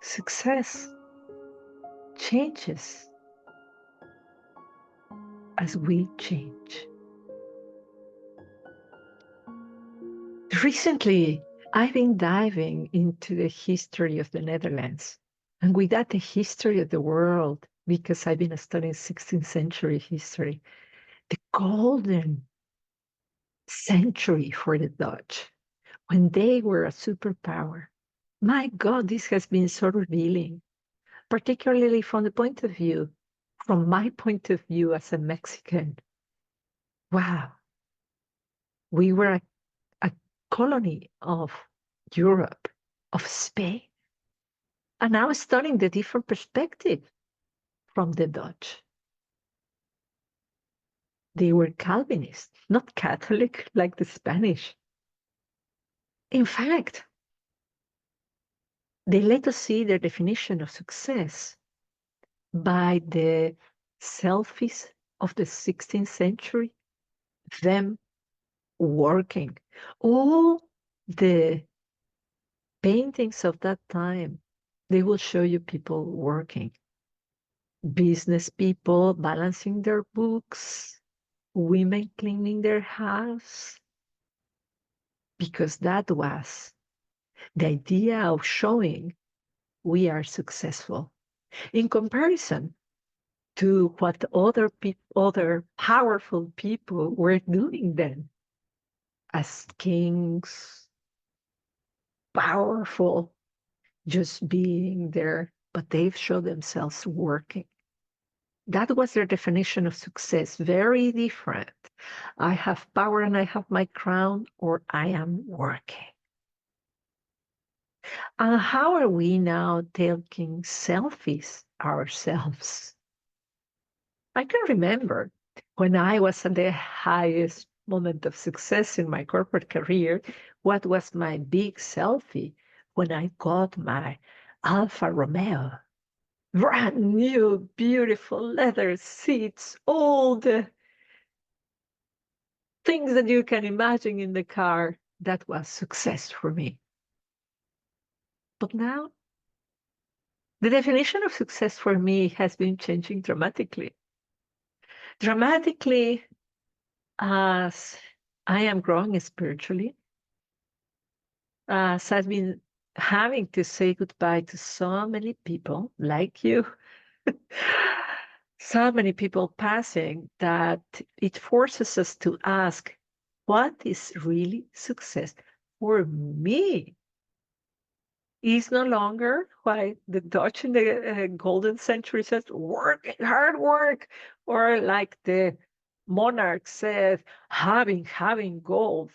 Success changes as we change. Recently, I've been diving into the history of the Netherlands, and with that, the history of the world, because I've been studying 16th century history, the golden century for the Dutch, when they were a superpower. My God, this has been so revealing, particularly from the point of view, from my point of view as a Mexican. Wow, we were a colony of Europe, of Spain, and now studying the different perspective from the Dutch. They were Calvinists, not Catholic like the Spanish. In fact, they let us see their definition of success by the selfies of the 16th century, them working. All the paintings of that time, they will show you people working. Business people balancing their books, women cleaning their house, because that was the idea of showing we are successful in comparison to what other powerful people were doing then as kings, powerful, just being there, but they've shown themselves working. That was their definition of success, very different. I have power and I have my crown, or I am working. And how are we now taking selfies ourselves? I can remember when I was at the highest moment of success in my corporate career, what was my big selfie when I got my Alfa Romeo. Brand new, beautiful leather seats, all the things that you can imagine in the car. That was success for me. But now, the definition of success for me has been changing dramatically. Dramatically, as I am growing spiritually, as I've been having to say goodbye to so many people like you, so many people passing, that it forces us to ask, what is really success for me? Is no longer why the Dutch in the golden century says, work, hard work, or like the monarch said, having gold.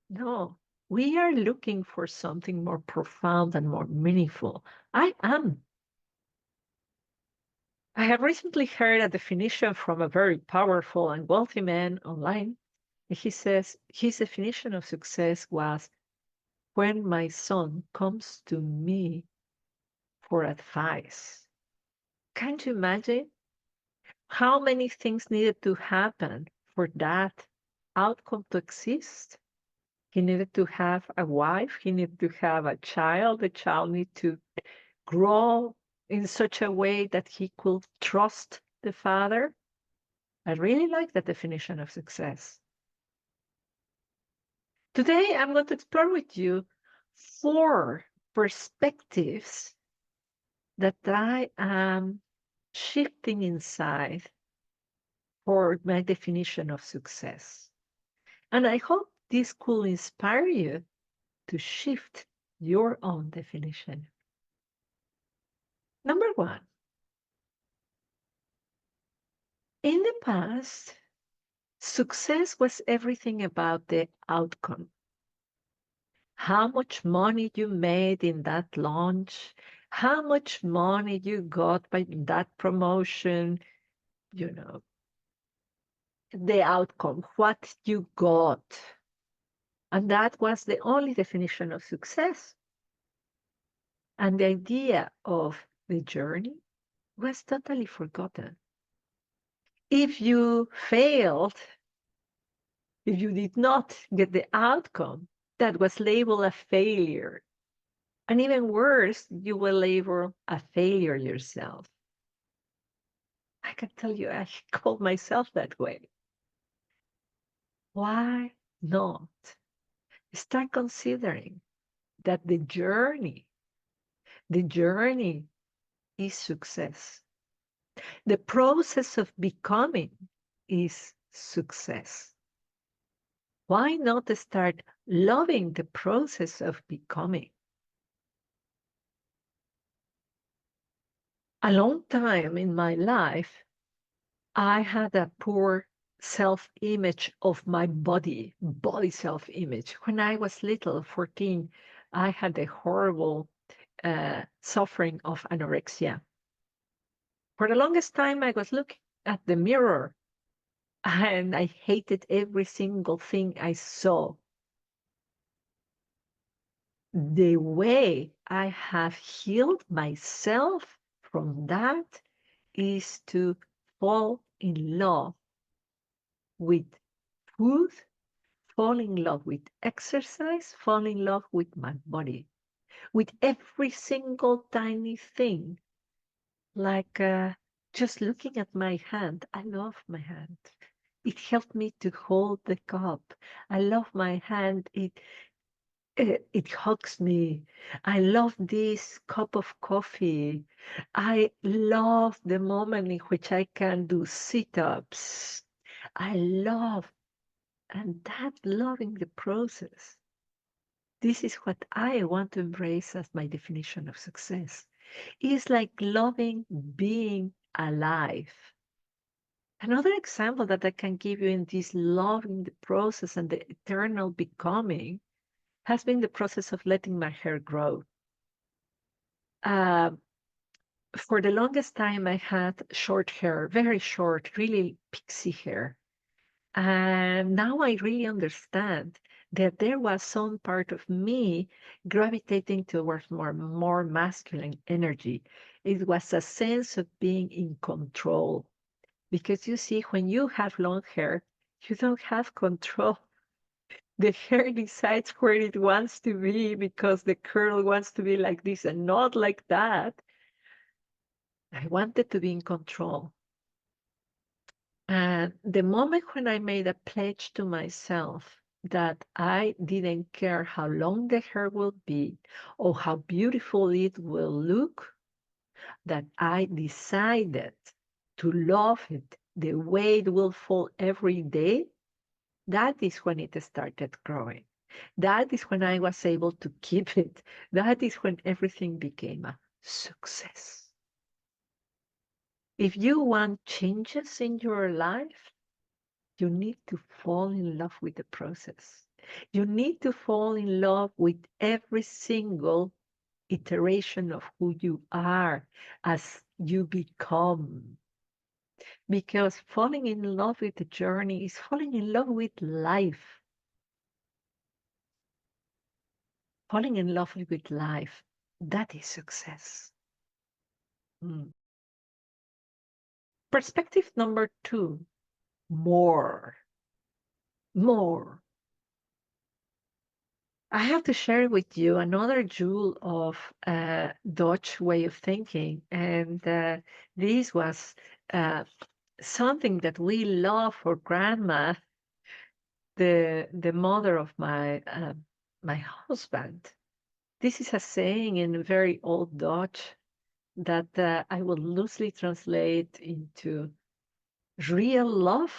No, we are looking for something more profound and more meaningful. I am. I have recently heard a definition from a very powerful and wealthy man online. He says his definition of success was when my son comes to me for advice. Can't you imagine how many things needed to happen for that outcome to exist? He needed to have a wife, he needed to have a child, the child needed to grow in such a way that he could trust the father. I really like that definition of success. Today, I'm going to explore with you 4 perspectives that I am shifting inside for my definition of success. And I hope this could inspire you to shift your own definition. Number 1, in the past, success was everything about the outcome. How much money you made in that launch, how much money you got by that promotion, you know, the outcome, what you got. And that was the only definition of success. And the idea of the journey was totally forgotten. If you failed, if you did not get the outcome, that was labeled a failure. And even worse, you will label a failure yourself. I can tell you, I call myself that way. Why not start considering that the journey is success. The process of becoming is success. Why not start loving the process of becoming? A long time in my life, I had a poor self image of my body self image. When I was little, 14, I had a horrible suffering of anorexia. For the longest time, I was looking at the mirror and I hated every single thing I saw. The way I have healed myself from that is to fall in love with food, fall in love with exercise, fall in love with my body, with every single tiny thing. Like just looking at my hand, I love my hand. It helped me to hold the cup. I love my hand. It hugs me. I love this cup of coffee. I love the moment in which I can do sit-ups. I love, and that loving the process. This is what I want to embrace as my definition of success. It's like loving being alive. Another example that I can give you in this loving the process and the eternal becoming has been the process of letting my hair grow. Uh, for the longest time, I had short hair, very short, really pixie hair. And now I really understand that there was some part of me gravitating towards more masculine energy. It was a sense of being in control. Because you see, when you have long hair, you don't have control. The hair decides where it wants to be because the curl wants to be like this and not like that. I wanted to be in control. And the moment when I made a pledge to myself that I didn't care how long the hair will be or how beautiful it will look, that I decided to love it the way it will fall every day, that is when it started growing. That is when I was able to keep it. That is when everything became a success. If you want changes in your life, you need to fall in love with the process. You need to fall in love with every single iteration of who you are as you become. Because falling in love with the journey is falling in love with life. Falling in love with life, that is success. Mm. Perspective number 2, more. More. I have to share with you another jewel of Dutch way of thinking. And this was uh, something that we love for grandma, the mother of my husband. This is a saying in very old Dutch that I will loosely translate into real love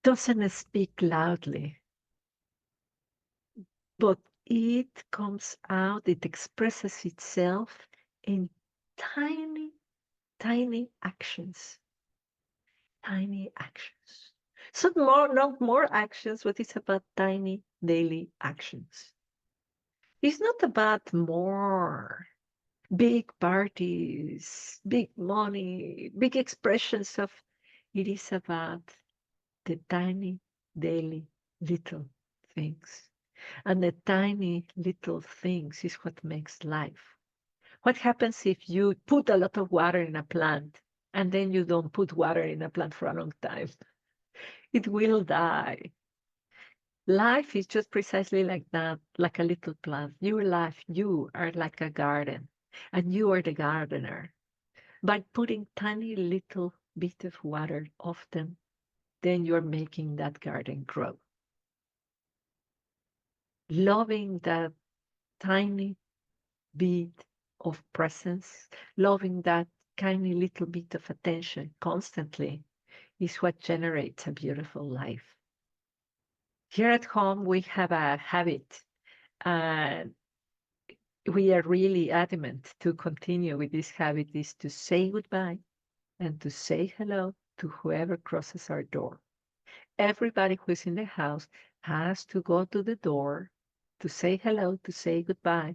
doesn't speak loudly, but it comes out, it expresses itself in tiny, tiny actions, tiny actions. So not more actions, but it's about tiny daily actions. It's not about more big parties, big money, big expressions of, it is about the tiny daily little things. And the tiny little things is what makes life. What happens if you put a lot of water in a plant and then you don't put water in a plant for a long time? It will die. Life is just precisely like that, like a little plant. Your life, you are like a garden, and you are the gardener. By putting tiny little bit of water often, then you're making that garden grow. Loving that tiny bit of presence, loving that tiny little bit of attention constantly is what generates a beautiful life. Here at home, we have a habit, and we are really adamant to continue with this habit is to say goodbye and to say hello to whoever crosses our door. Everybody who's in the house has to go to the door to say hello, to say goodbye.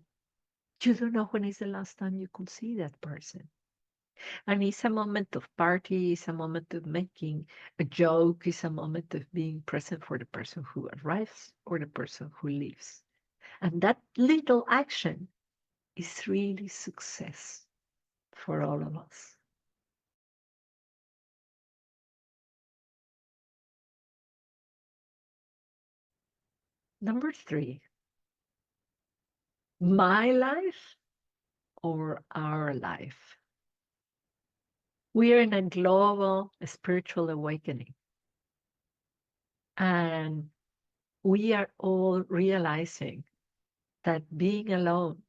You don't know when is the last time you could see that person. And it's a moment of party, it's a moment of making a joke, it's a moment of being present for the person who arrives or the person who leaves. And that little action is really success for all of us. Number three, my life or our life. We are in a global spiritual awakening, and we are all realizing that being alone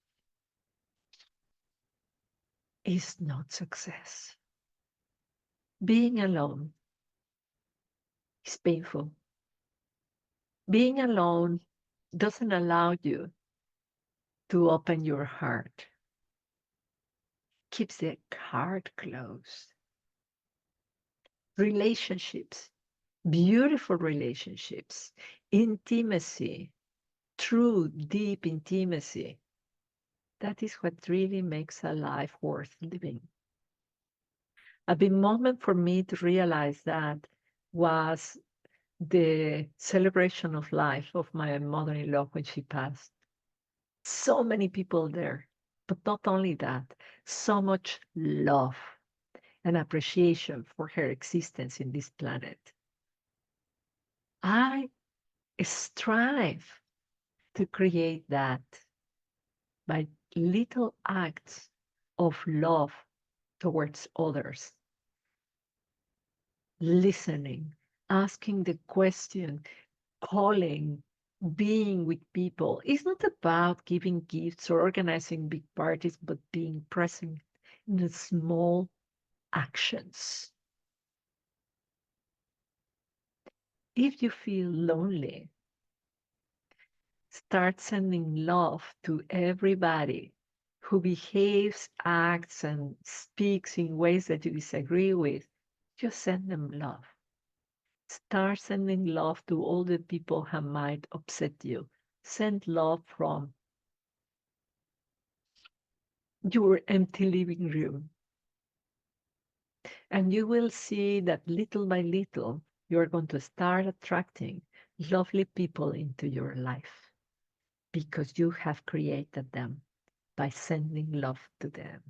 is not success. Being alone is painful. Being alone doesn't allow you to open your heart, keeps the heart closed. Relationships, beautiful relationships, intimacy, true, deep intimacy. That is what really makes a life worth living. A big moment for me to realize that was the celebration of life of my mother-in-law when she passed. So many people there, but not only that, so much love and appreciation for her existence in this planet. I strive to create that by little acts of love towards others, listening, asking the question, calling, being with people. It's not about giving gifts or organizing big parties, but being present in the small actions. If you feel lonely, start sending love to everybody who behaves, acts, and speaks in ways that you disagree with. Just send them love. Start sending love to all the people who might upset you. Send love from your empty living room. And you will see that little by little, you're going to start attracting lovely people into your life because you have created them by sending love to them.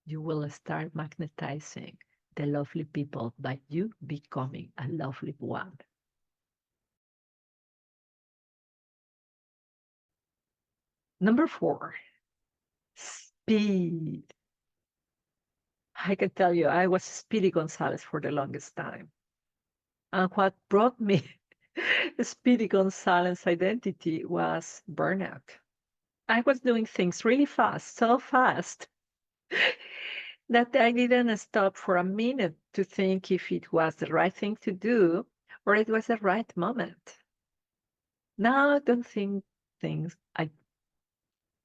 You will start magnetizing the lovely people by you becoming a lovely one. Number four, speed. I can tell you, I was Speedy Gonzalez for the longest time. And what brought me Speedy Gonzalez identity was burnout. I was doing things really fast, so fast that I didn't stop for a minute to think if it was the right thing to do or it was the right moment. Now I don't think things I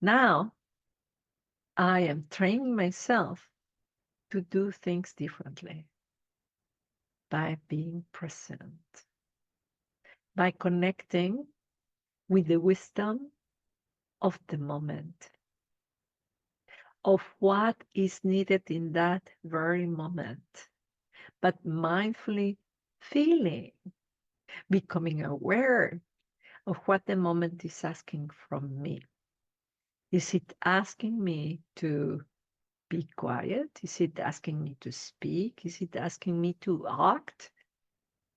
now I am training myself to do things differently by being present, by connecting with the wisdom of the moment, of what is needed in that very moment, but mindfully feeling, becoming aware of what the moment is asking from me. Is it asking me to be quiet? Is it asking me to speak? Is it asking me to act?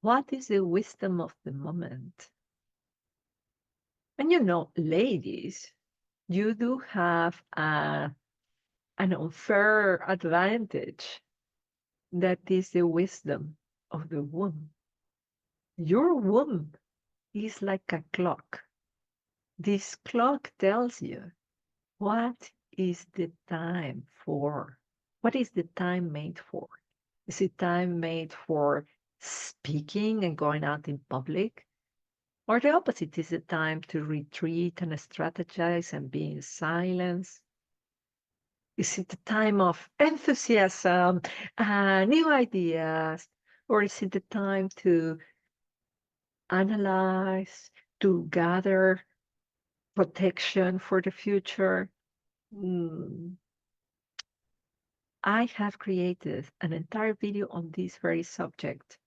What is the wisdom of the moment? And you know, ladies, you do have an unfair advantage that is the wisdom of the womb. Your womb is like a clock. This clock tells you what is the time for. What is the time made for? Is it time made for speaking and going out in public? Or the opposite, is it time to retreat and strategize and be in silence? Is it a time of enthusiasm, new ideas? Or is it the time to analyze, to gather protection for the future? Mm, I have created an entire video on this very subject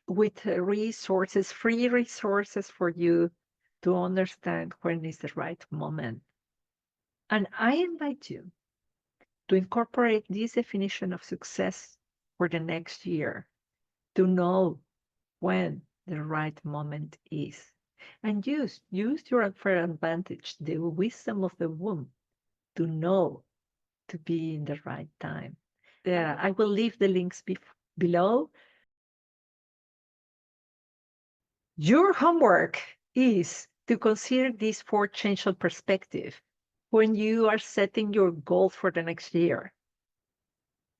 with resources, free resources for you to understand when is the right moment. And I invite you to incorporate this definition of success for the next year, to know when the right moment is. And use your unfair advantage, the wisdom of the womb, to know to be in the right time. I will leave the links below. Your homework is to consider this four change of perspective when you are setting your goals for the next year.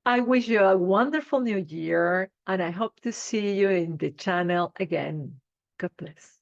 I wish you a wonderful new year, and I hope to see you in the channel again. God bless.